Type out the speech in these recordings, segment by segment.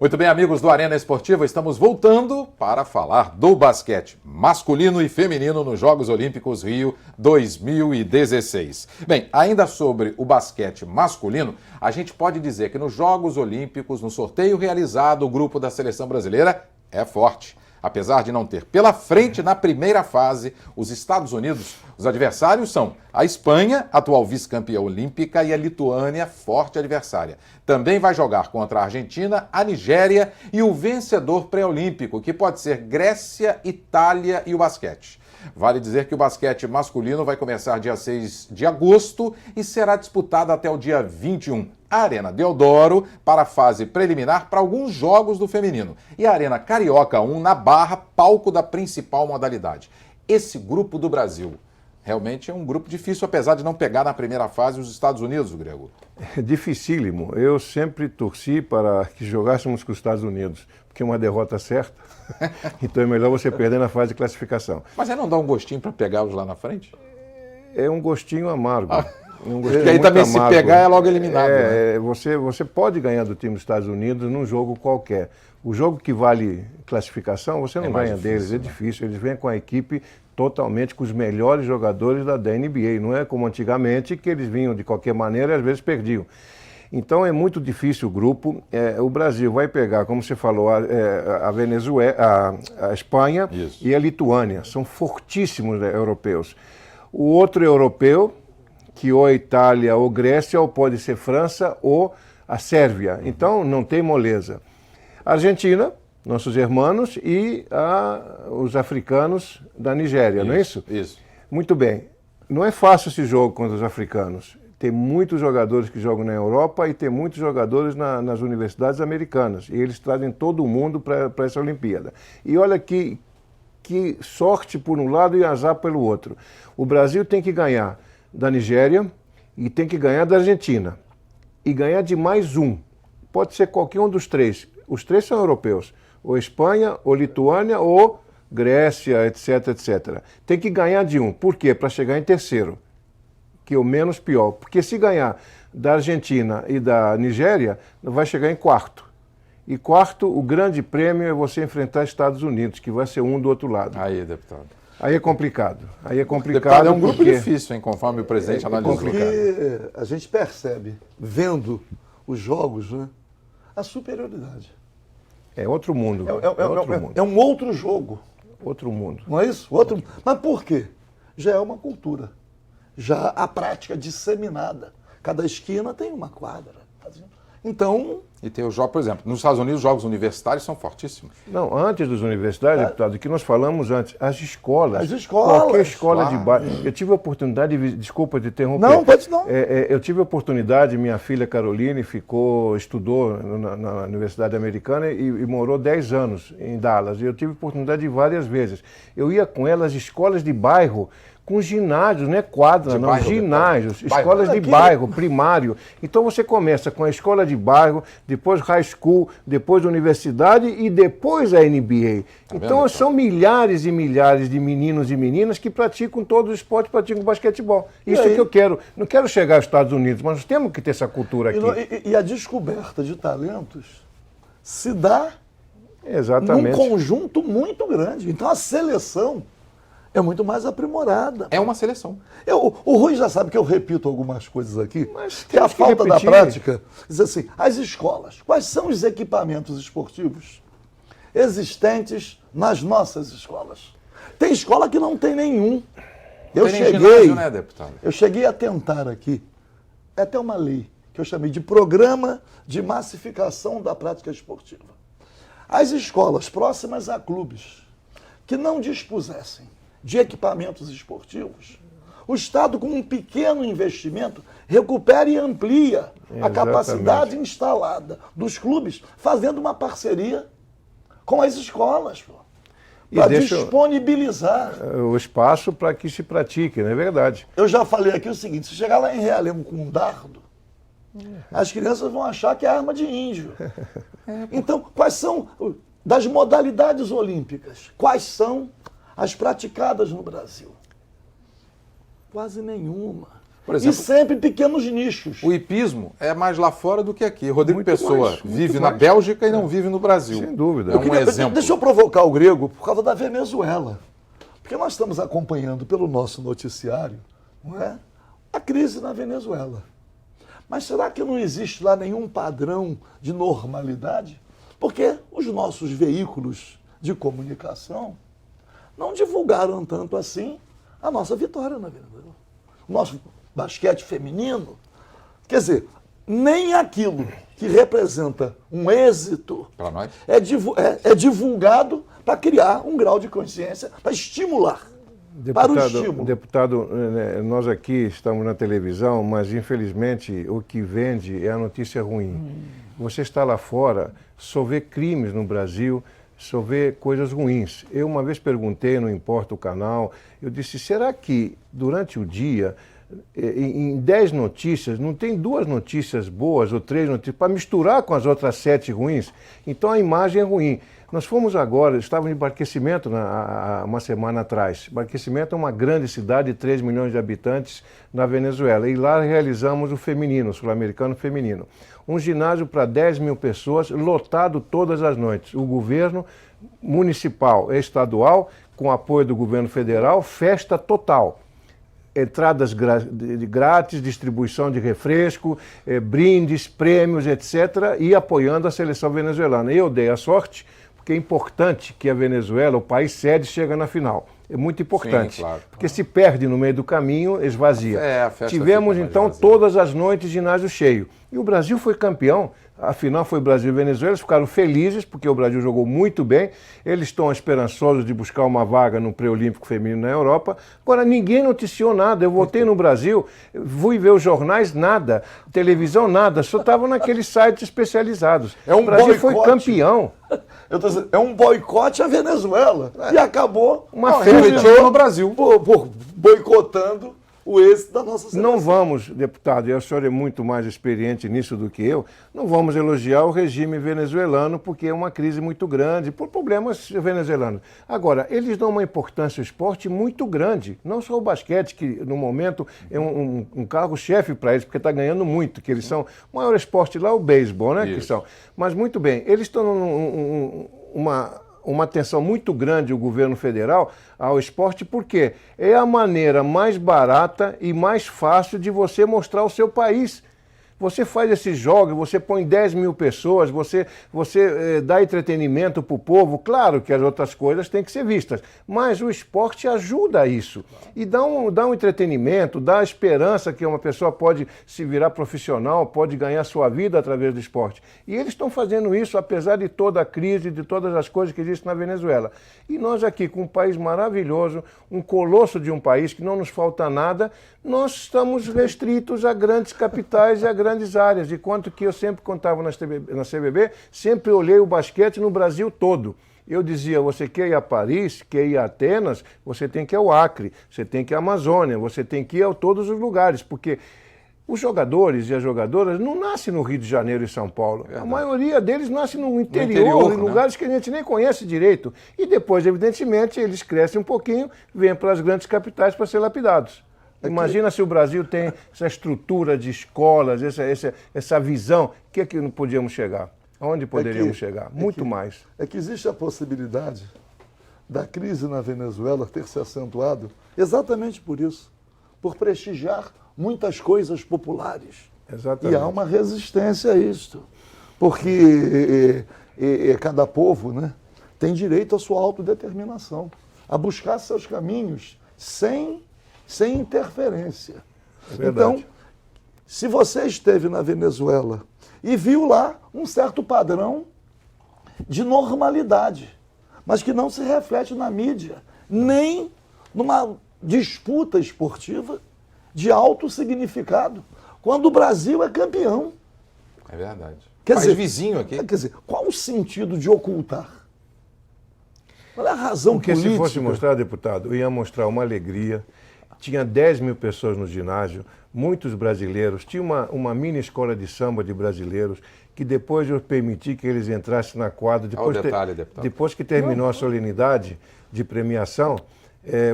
Muito bem, amigos do Arena Esportiva, estamos voltando para falar do basquete masculino e feminino nos Jogos Olímpicos Rio 2016. Bem, ainda sobre o basquete masculino, a gente pode dizer que nos Jogos Olímpicos, no sorteio realizado, o grupo da seleção brasileira é forte. Apesar de não ter pela frente na primeira fase os Estados Unidos, os adversários são a Espanha, atual vice-campeã olímpica, e a Lituânia, forte adversária. Também vai jogar contra a Argentina, a Nigéria e o vencedor pré-olímpico, que pode ser Grécia, Itália e o basquete. Vale dizer que o basquete masculino vai começar dia 6 de agosto e será disputado até o dia 21. A Arena Deodoro para a fase preliminar para alguns jogos do feminino. E a Arena Carioca 1 na Barra, palco da principal modalidade. Esse grupo do Brasil realmente é um grupo difícil, apesar de não pegar na primeira fase os Estados Unidos, Grego. É dificílimo. Eu sempre torci para que jogássemos com os Estados Unidos, porque é uma derrota certa. Então é melhor você perder na fase de classificação. Mas aí não dá um gostinho para pegá-los lá na frente? É um gostinho amargo. Porque aí também amargo. Se pegar é logo eliminado. Né? Você pode ganhar do time dos Estados Unidos num jogo qualquer. O jogo que vale classificação, você não ganha deles, é difícil. Eles vêm com a equipe totalmente com os melhores jogadores da NBA. Não é como antigamente, que eles vinham de qualquer maneira e às vezes perdiam. Então é muito difícil o grupo. O Brasil vai pegar, como você falou, a Venezuela, a Espanha e a Lituânia. São fortíssimos europeus. O outro europeu, que ou a Itália ou Grécia, ou pode ser França ou a Sérvia. Então não tem moleza. Argentina, nossos irmãos, e os africanos da Nigéria, não é isso? Isso. Muito bem. Não é fácil esse jogo contra os africanos. Tem muitos jogadores que jogam na Europa e tem muitos jogadores nas universidades americanas. E eles trazem todo mundo para essa Olimpíada. E olha que sorte por um lado e azar pelo outro. O Brasil tem que ganhar da Nigéria e tem que ganhar da Argentina. E ganhar de mais um. Pode ser qualquer um dos três. Os três são europeus. Ou Espanha, ou Lituânia, ou Grécia, etc, etc. Tem que ganhar de um. Por quê? Para chegar em terceiro. Que é o menos pior. Porque se ganhar da Argentina e da Nigéria, vai chegar em quarto. E quarto, o grande prêmio é você enfrentar Estados Unidos, que vai ser um do outro lado. Aí, deputado. Aí é complicado. Aí é complicado. Deputado, é um grupo difícil, hein, conforme o presidente analisou. Porque a gente percebe, vendo os jogos, né, a superioridade. É outro mundo. É um outro jogo. Outro mundo. Não é isso? Mas por quê? Já é uma cultura. Já a prática disseminada. Cada esquina tem uma quadra. Então... E tem o jogo, por exemplo, nos Estados Unidos os jogos universitários são fortíssimos. Não, antes das universidades, deputado, que nós falamos antes, as escolas. As escolas. Qualquer escola de bairro. Eu tive a oportunidade, desculpa te interromper. Não, pode não. Eu tive a oportunidade, minha filha Caroline estudou na Universidade Americana e morou 10 anos em Dallas. E eu tive a oportunidade de várias vezes. Eu ia com ela às escolas de bairro, com ginásios, não é quadra, não, ginásios, escolas de bairro, primário. Então você começa com a escola de bairro, depois high school, depois universidade e depois a NBA. Então são milhares e milhares de meninos e meninas que praticam todos os esportes, praticam basquetebol. Isso é que eu quero. Não quero chegar aos Estados Unidos, mas nós temos que ter essa cultura aqui. E a descoberta de talentos se dá num conjunto muito grande. Então a seleção é muito mais aprimorada. É uma seleção. O Rui já sabe que eu repito algumas coisas aqui, mas que a falta da prática. Diz assim, as escolas, quais são os equipamentos esportivos existentes nas nossas escolas? Tem escola que não tem nenhum. Ginásio, né, deputado? Eu cheguei a tentar aqui, é até uma lei, que eu chamei de Programa de Massificação da Prática Esportiva. As escolas próximas a clubes que não dispusessem de equipamentos esportivos, o Estado, com um pequeno investimento, recupera e amplia a capacidade instalada dos clubes, fazendo uma parceria com as escolas, para disponibilizar o espaço para que se pratique, não é verdade? Eu já falei aqui o seguinte, se chegar lá em Realengo com um dardo, as crianças vão achar que é arma de índio. Então, quais são, das modalidades olímpicas, quais são as praticadas no Brasil? Quase nenhuma. Por exemplo, e sempre pequenos nichos. o hipismo é mais lá fora do que aqui. Rodrigo Muito Pessoa mais, vive muito na mais. Bélgica e não vive no Brasil. Sem dúvida. É um exemplo. Deixa eu provocar o grego por causa da Venezuela. Porque nós estamos acompanhando pelo nosso noticiário, não é, a crise na Venezuela. Mas será que não existe lá nenhum padrão de normalidade? Porque os nossos veículos de comunicação não divulgaram tanto assim a nossa vitória na Venezuela. O nosso basquete feminino. Quer dizer, nem aquilo que representa um êxito Para nós? é divulgado para criar um grau de consciência, para estimular. Para o estímulo. Deputado, nós aqui estamos na televisão, mas infelizmente o que vende é a notícia ruim. Você está lá fora, só vê crimes no Brasil, só vê coisas ruins. Eu uma vez perguntei, não importa o canal, eu disse, será que durante o dia, em 10 notícias, não tem 2 notícias boas ou 3 notícias, para misturar com as outras 7 ruins? Então a imagem é ruim. Nós fomos agora, estávamos em Barquecimento uma semana atrás. Barquecimento é uma grande cidade de 3 milhões de habitantes na Venezuela. E lá realizamos o feminino, o sul-americano feminino. Um ginásio para 10 mil pessoas, lotado todas as noites. O governo municipal e estadual, com apoio do governo federal, festa total. Entradas grátis, distribuição de refresco, brindes, prêmios, etc. E apoiando a seleção venezuelana. Eu dei a sorte, porque é importante que a Venezuela, o país sede, chegue na final. É muito importante. Sim, claro. Porque se perde no meio do caminho, esvazia. A festa Tivemos, fica então, mais vazia. todas as noites ginásio cheio. E o Brasil foi campeão. A final foi Brasil e Venezuela, eles ficaram felizes, porque o Brasil jogou muito bem. Eles estão esperançosos de buscar uma vaga no pré-olímpico feminino na Europa. Agora, ninguém noticiou nada. Eu voltei no Brasil, fui ver os jornais, nada. Televisão, nada. Só estavam naqueles sites especializados. O Brasil foi campeão. Eu tô dizendo, é um boicote à Venezuela. E acabou Uma refletiu no Brasil. por boicotando o êxito da nossa seleção. Não vamos, deputado, e o senhor é muito mais experiente nisso do que eu, não vamos elogiar o regime venezuelano porque é uma crise muito grande, por problemas venezuelanos. Agora, eles dão uma importância ao esporte muito grande, não só o basquete, que no momento é um cargo-chefe para eles, porque está ganhando muito, que eles são, o maior esporte lá é o beisebol, né? Que são. Mas muito bem, eles estão uma atenção muito grande o governo federal ao esporte, porque é a maneira mais barata e mais fácil de você mostrar o seu país. Você faz esses jogos, você põe 10 mil pessoas, você dá entretenimento para o povo. Claro que as outras coisas têm que ser vistas, mas o esporte ajuda a isso. E dá um entretenimento, dá a esperança que uma pessoa pode se virar profissional, pode ganhar sua vida através do esporte. E eles estão fazendo isso apesar de toda a crise, de todas as coisas que existem na Venezuela. E nós aqui, com um país maravilhoso, um colosso de um país que não nos falta nada, nós estamos restritos a grandes capitais e a grandes áreas. De quanto que eu sempre contava na CBB, sempre olhei o basquete no Brasil todo. Eu dizia, você quer ir a Paris, quer ir a Atenas, você tem que ir ao Acre, você tem que ir à Amazônia, você tem que ir a todos os lugares, porque os jogadores e as jogadoras não nascem no Rio de Janeiro e São Paulo. A maioria deles nasce no interior, em lugares que a gente nem conhece direito. E depois, evidentemente, eles crescem um pouquinho, vêm para as grandes capitais para ser lapidados. Imagina se o Brasil tem essa estrutura de escolas, essa visão, o que é que não podíamos chegar? Aonde poderíamos chegar? Muito mais. É que existe a possibilidade da crise na Venezuela ter se acentuado exatamente por isso, por prestigiar muitas coisas populares. Exatamente. E há uma resistência a isto, porque cada povo, né, tem direito à sua autodeterminação, a buscar seus caminhos sem interferência. Então, se você esteve na Venezuela e viu lá um certo padrão de normalidade, mas que não se reflete na mídia, nem numa disputa esportiva de alto significado, quando o Brasil é campeão. É verdade. Quer dizer, vizinho aqui. Quer dizer, qual o sentido de ocultar? Qual é a razão porque política? Se fosse mostrar, deputado, eu ia mostrar uma alegria. Tinha 10 mil pessoas no ginásio, muitos brasileiros. Tinha uma mini escola de samba de brasileiros, que depois eu permiti que eles entrassem na quadra. Depois que terminou a solenidade de premiação,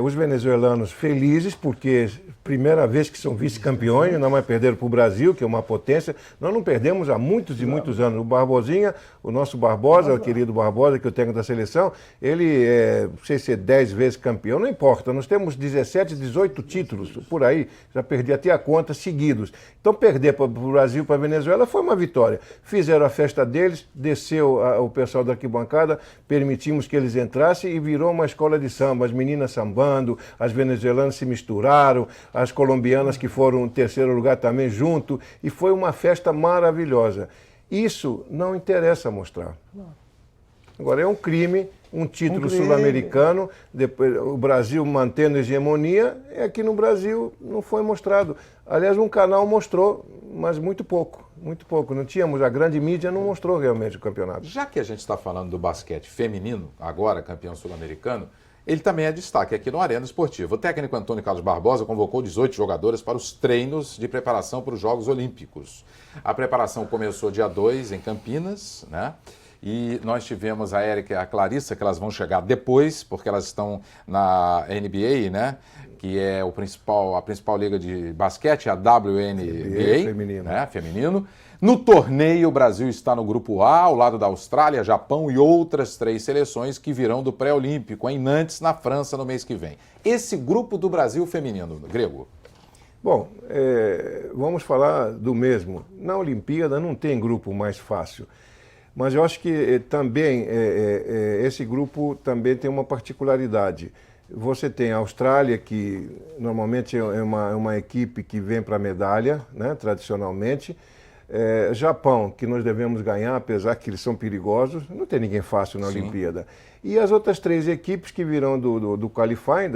Os venezuelanos felizes, porque primeira vez que são vice-campeões, não mais perderam para o Brasil, que é uma potência. Nós não perdemos há muitos e muitos anos. O Barbosinha, o nosso Barbosa, o querido Barbosa, que é o técnico da seleção, ele não sei se é 10 vezes campeão, não importa. Nós temos 17, 18 títulos, por aí, já perdi até a conta, seguidos. Então perder para o Brasil, para a Venezuela, foi uma vitória. Fizeram a festa deles, desceu o pessoal da arquibancada, permitimos que eles entrassem e virou uma escola de samba. As meninas sambando, as venezuelanas se misturaram, as colombianas que foram em terceiro lugar também junto, e foi uma festa maravilhosa. Isso não interessa mostrar. Agora, é um crime, um título sul-americano, depois o Brasil mantendo a hegemonia, e aqui no Brasil não foi mostrado. Aliás, um canal mostrou, mas muito pouco. Muito pouco. Não tínhamos, a grande mídia não mostrou realmente o campeonato. Já que a gente está falando do basquete feminino, agora campeão sul-americano, ele também é destaque aqui no Arena Esportiva. O técnico Antônio Carlos Barbosa convocou 18 jogadoras para os treinos de preparação para os Jogos Olímpicos. A preparação começou dia 2 em Campinas, né? E nós tivemos a Érica e a Clarissa, que elas vão chegar depois, porque elas estão na NBA, né? Que é a principal liga de basquete, a WNBA, feminino. Né? Feminino. No torneio, o Brasil está no grupo A, ao lado da Austrália, Japão e outras 3 seleções que virão do pré-olímpico, em Nantes, na França, no mês que vem. Esse grupo do Brasil feminino, Grego? Bom, vamos falar do mesmo. Na Olimpíada não tem grupo mais fácil. Mas eu acho que também esse grupo também tem uma particularidade. Você tem a Austrália, que normalmente é uma equipe que vem para a medalha, né, tradicionalmente. Japão, que nós devemos ganhar, apesar que eles são perigosos. Não tem ninguém fácil na Olimpíada. E as outras 3 equipes que virão do qualifying,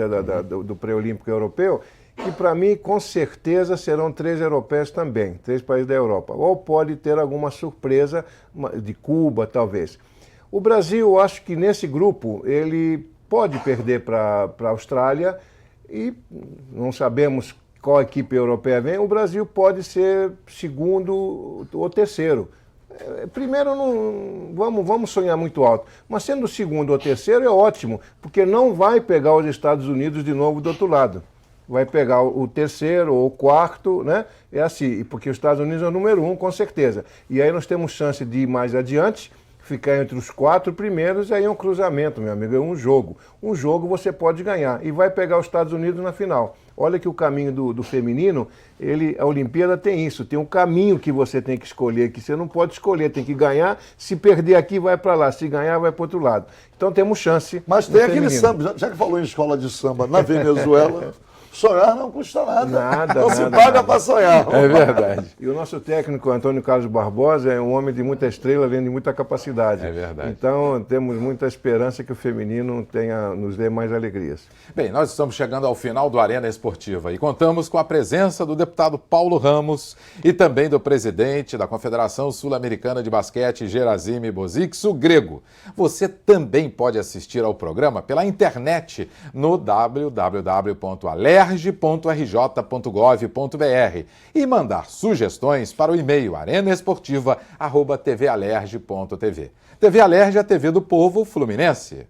do pré-olímpico europeu, que para mim, com certeza, serão 3 europeias também, 3 países da Europa. Ou pode ter alguma surpresa de Cuba, talvez. O Brasil, eu acho que nesse grupo, ele pode perder para a Austrália e não sabemos qual equipe europeia vem. O Brasil pode ser segundo ou terceiro. Primeiro, não vamos sonhar muito alto, mas sendo o segundo ou terceiro é ótimo, porque não vai pegar os Estados Unidos de novo do outro lado. Vai pegar o terceiro ou o quarto, né? É assim, porque os Estados Unidos é o número 1, com certeza. E aí nós temos chance de ir mais adiante, ficar entre os 4 primeiros, e aí é um cruzamento, meu amigo, é um jogo. Um jogo você pode ganhar e vai pegar os Estados Unidos na final. Olha que o caminho do feminino, a Olimpíada tem isso, tem um caminho que você tem que escolher, que você não pode escolher, tem que ganhar, se perder aqui vai para lá, se ganhar vai para outro lado. Então temos chance. Mas tem aquele samba, já que falou em escola de samba na Venezuela... Sonhar não custa nada. Não se paga para sonhar. É verdade. E o nosso técnico, Antônio Carlos Barbosa, é um homem de muita estrela, além de muita capacidade. É verdade. Então, temos muita esperança que o feminino nos dê mais alegrias. Bem, nós estamos chegando ao final do Arena Esportiva e contamos com a presença do deputado Paulo Ramos e também do presidente da Confederação Sul-Americana de Basquete, Gerazime Bozix, o Grego. Você também pode assistir ao programa pela internet no www.alerj.rj.gov.br e mandar sugestões para o e-mail arenaesportiva@tvalerj.tv. TV Alerj é a TV do povo fluminense.